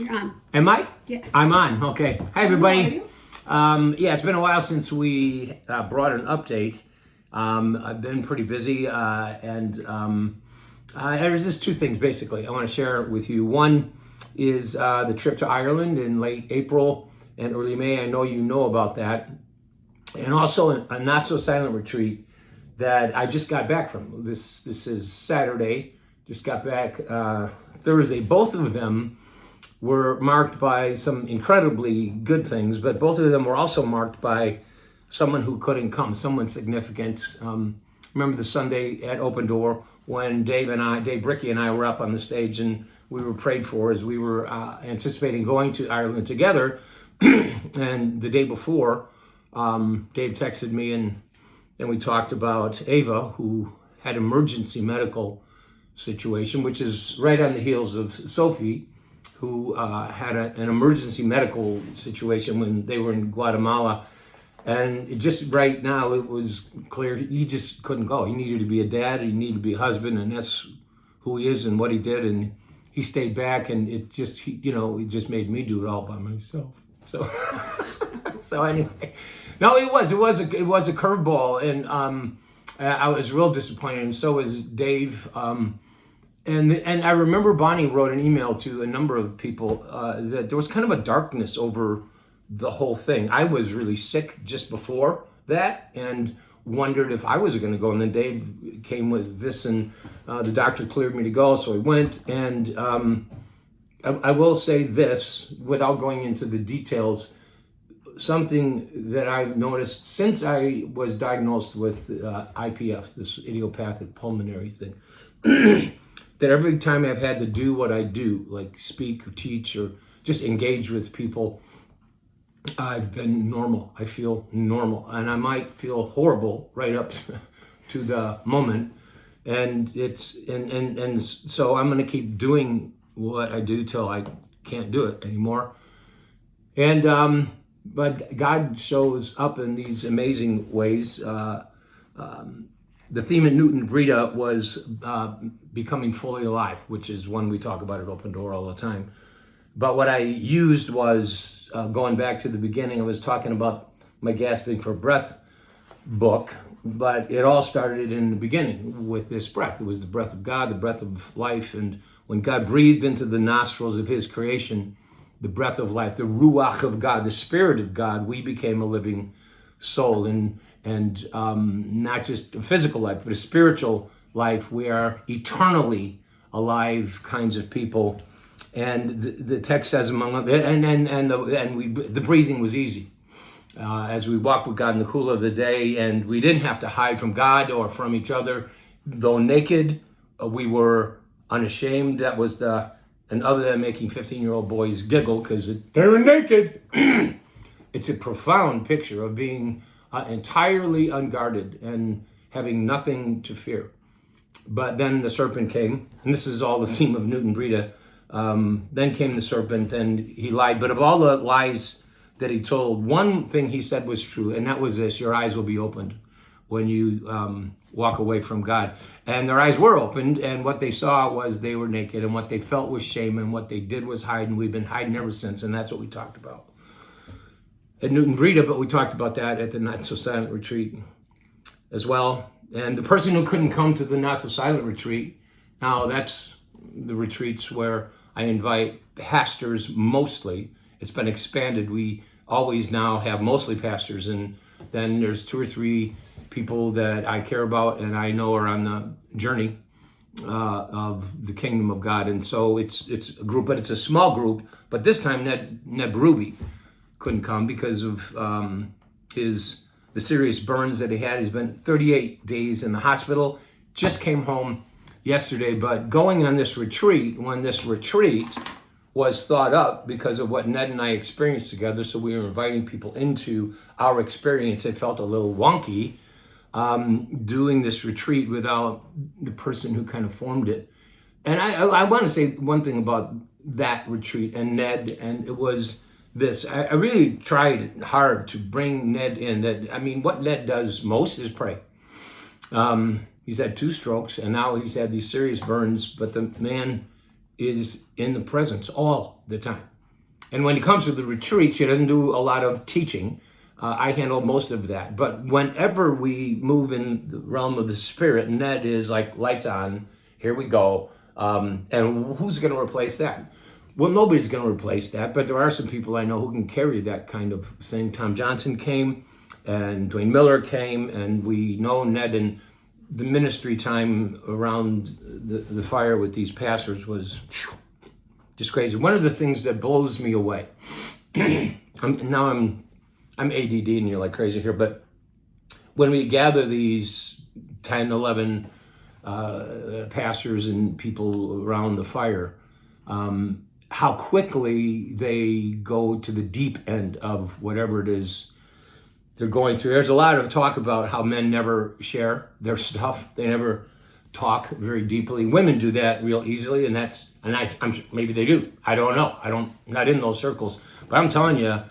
You're on. Am I? Yeah. I'm on. Okay. Hi, everybody. How are you? Yeah, it's been a while since we brought an update. I've been pretty busy, and there's just two things basically I want to share with you. One is the trip to Ireland in late April and early May. I know you know about that, and also a not so silent retreat that I just got back from. This is Saturday. Just got back Thursday. Both of them were marked by some incredibly good things, but both of them were also marked by someone who couldn't come, someone significant. Remember the Sunday at Open Door when Dave Bricky and I were up on the stage and we were prayed for as we were anticipating going to Ireland together. And the day before, Dave texted me and we talked about Ava, who had emergency medical situation, which is right on the heels of Sophie, who had an emergency medical situation when they were in Guatemala. And it just right now, it was clear he just couldn't go. He needed to be a dad, he needed to be a husband, and that's who he is and what he did. And he stayed back, and it just made me do it all by myself. So, so anyway, no, it was a curveball, and I was real disappointed, and so was Dave. And I remember Bonnie wrote an email to a number of people that there was kind of a darkness over the whole thing. I was really sick just before that and wondered if I was going to go. And then Dave came with this, and the doctor cleared me to go, so I went. And I will say this, without going into the details, something that I've noticed since I was diagnosed with IPF, this idiopathic pulmonary thing, that every time I've had to do what I do, like speak or teach or just engage with people, I've been normal. I feel normal, and I might feel horrible right up to the moment. And so I'm going to keep doing what I do till I can't do it anymore. And but God shows up in these amazing ways. The theme at Newton Breda was becoming fully alive, which is one we talk about at Open Door all the time. But what I used was going back to the beginning. I was talking about my Gasping for Breath book, but it all started in the beginning with this breath. It was the breath of God, the breath of life. And when God breathed into the nostrils of his creation, the breath of life, the ruach of God, the spirit of God, we became a living soul. And not just a physical life, but a spiritual life. We are eternally alive kinds of people. And the text says among others, the breathing was easy. As we walked with God in the cool of the day, and we didn't have to hide from God or from each other. Though naked, we were unashamed. That was and other than making 15-year-old boys giggle because they were naked, it's a profound picture of being entirely unguarded and having nothing to fear. But then the serpent came, and this is all the theme of Newton Breda. Then came the serpent, and he lied. But of all the lies that he told, one thing he said was true, and that was this: your eyes will be opened when you walk away from God. And their eyes were opened, and what they saw was they were naked, and what they felt was shame, and what they did was hide, and we've been hiding ever since, and that's what we talked about at Newton Breda, but we talked about that at the Not So Silent Retreat as well. And the person who couldn't come to the Not So Silent Retreat, now that's the retreats where I invite pastors mostly. It's been expanded. We always now have mostly pastors, and then there's 2 or 3 people that I care about and I know are on the journey of the kingdom of God. And so it's a group, but it's a small group. But this time Ned Berube couldn't come because of the serious burns that he had. He's been 38 days in the hospital, just came home yesterday. But going on this retreat, when this retreat was thought up because of what Ned and I experienced together, so we were inviting people into our experience, it felt a little wonky doing this retreat without the person who kind of formed it. And I want to say one thing about that retreat and Ned, and it was this. I really tried hard to bring Ned in. What Ned does most is pray. He's had 2 strokes, and now he's had these serious burns, but the man is in the presence all the time. And when it comes to the retreat, she doesn't do a lot of teaching. I handle most of that. But whenever we move in the realm of the spirit, Ned is like, lights on, here we go. And who's going to replace that? Well, nobody's going to replace that, but there are some people I know who can carry that kind of thing. Tom Johnson came, and Dwayne Miller came, and we know Ned, and the ministry time around the fire with these pastors was just crazy. One of the things that blows me away, I'm ADD and you're like crazy here, but when we gather these 10, 11 pastors and people around the fire, how quickly they go to the deep end of whatever it is they're going through. There's a lot of talk about how men never share their stuff. They never talk very deeply. Women do that real easily, and I'm maybe they do. I don't know. I'm not in those circles, but I'm telling you,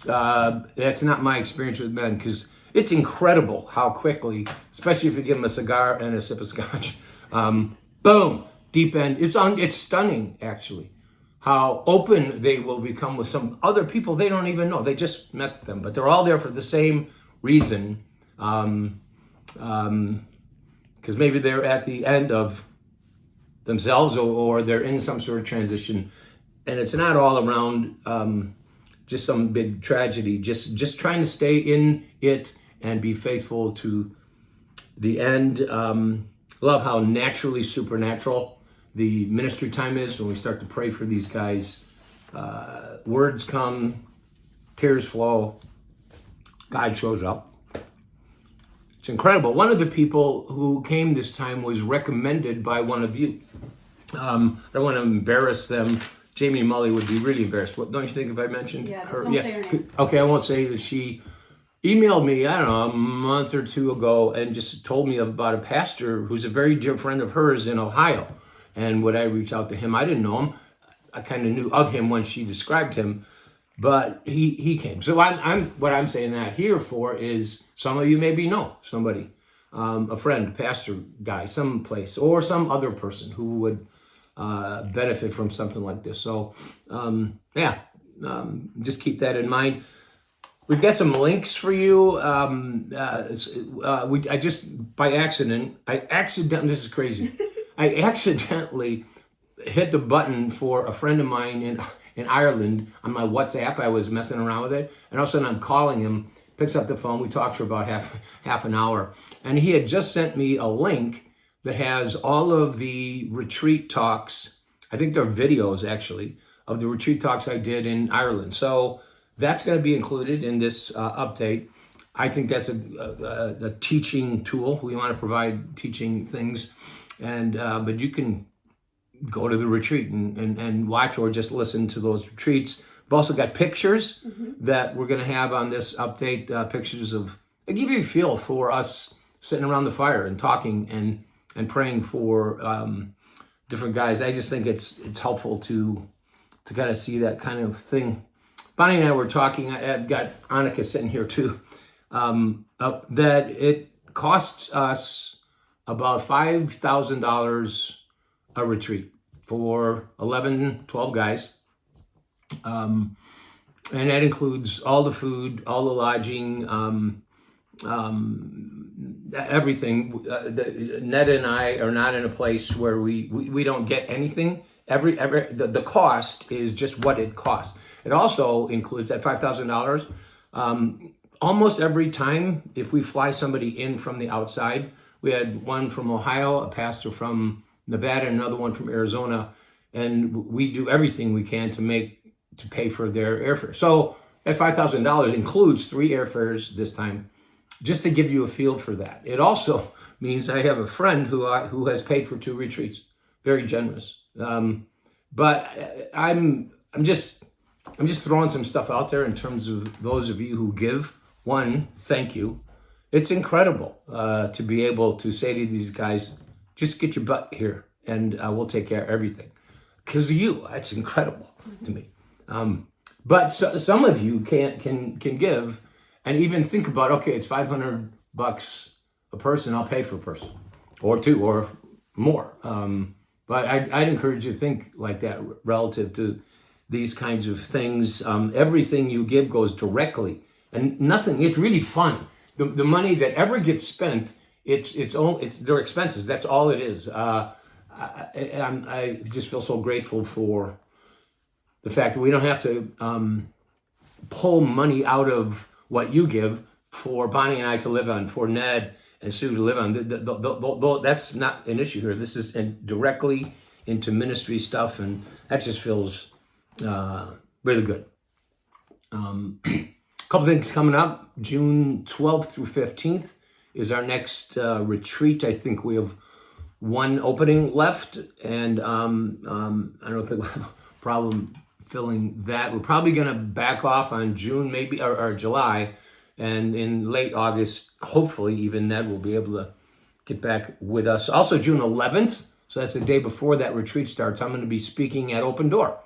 that's not my experience with men, because it's incredible how quickly, especially if you give them a cigar and a sip of scotch, boom, deep end. It's stunning, actually, how open they will become with some other people they don't even know. They just met them, but they're all there for the same reason, because maybe they're at the end of themselves, or they're in some sort of transition, and it's not all around just some big tragedy, just trying to stay in it and be faithful to the end. Love how naturally supernatural the ministry time is when we start to pray for these guys. Words come, tears flow, God shows up. It's incredible. One of the people who came this time was recommended by one of you. I don't want to embarrass them. Jamie Mully would be really embarrassed. What, don't you think, if I mentioned her? Don't say her name. Okay, I won't say that. She emailed me, I don't know, a month or two ago, and just told me about a pastor who's a very dear friend of hers in Ohio. And would I reach out to him? I didn't know him. I kind of knew of him when she described him, but he came. So what I'm saying that here for is, some of you maybe know somebody, a friend, pastor guy, someplace, or some other person who would benefit from something like this. So just keep that in mind. We've got some links for you. I just, by accident, this is crazy. I accidentally hit the button for a friend of mine in Ireland on my WhatsApp. I was messing around with it, and all of a sudden I'm calling him, picks up the phone, we talked for about half an hour, and he had just sent me a link that has all of the retreat talks. I think they're videos, actually, of the retreat talks I did in Ireland. So that's going to be included in this update. I think that's a teaching tool. We want to provide teaching things, and but you can go to the retreat and watch, or just listen to those retreats. We've also got pictures that we're going to have on this update, pictures of, I give you a feel for us sitting around the fire and talking and praying for different guys. I just think it's helpful to kind of see that kind of thing. Bonnie and I were talking, I've got Annika sitting here too, that it costs us about $5,000 a retreat for 11, 12 guys. And that includes all the food, all the lodging, everything. Ned and I are not in a place where we don't get anything. The cost is just what it costs. It also includes that $5,000. Almost every time, if we fly somebody in from the outside, we had one from Ohio, a pastor from Nevada, another one from Arizona, and we do everything we can to pay for their airfare. So that $5,000 includes 3 airfares this time, just to give you a feel for that. It also means I have a friend who has paid for 2 retreats, very generous. But I'm just throwing some stuff out there in terms of those of you who give. One, thank you. It's incredible to be able to say to these guys, just get your butt here and we'll take care of everything. Because of you, that's incredible to me. But some of you can give and even think about, okay, it's $500 a person, I'll pay for a person, or 2 or more. But I'd encourage you to think like that relative to these kinds of things. Everything you give goes directly, and nothing. It's really fun. The money that ever gets spent, it's their expenses. That's all it is. I just feel so grateful for the fact that we don't have to pull money out of what you give for Bonnie and I to live on, for Ned and Sue to live on. That's not an issue here. This is directly into ministry stuff, and that just feels really good. A couple things coming up. June 12th through 15th is our next retreat. I think we have one opening left, and I don't think we'll have a problem filling that. We're probably going to back off on June, maybe, or July, and in late August, hopefully, even Ned will be able to get back with us. Also, June 11th, so that's the day before that retreat starts, I'm going to be speaking at Open Door,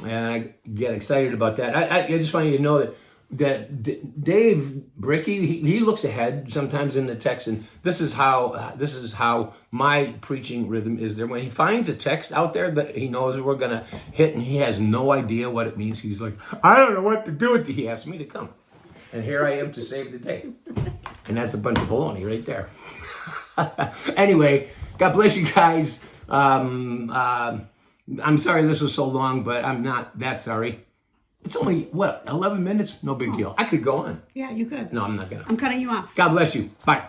and I get excited about that. I just want you to know that Dave Bricky, he looks ahead sometimes in the text, and this is how my preaching rhythm is there. When he finds a text out there that he knows we're going to hit, and he has no idea what it means, he's like, I don't know what to do with it. He asked me to come, and here I am to save the day. And that's a bunch of baloney right there. Anyway, God bless you guys. I'm sorry this was so long, but I'm not that sorry. It's only, 11 minutes? No big deal. I could go on. Yeah, you could. No, I'm not going to. I'm cutting you off. God bless you. Bye.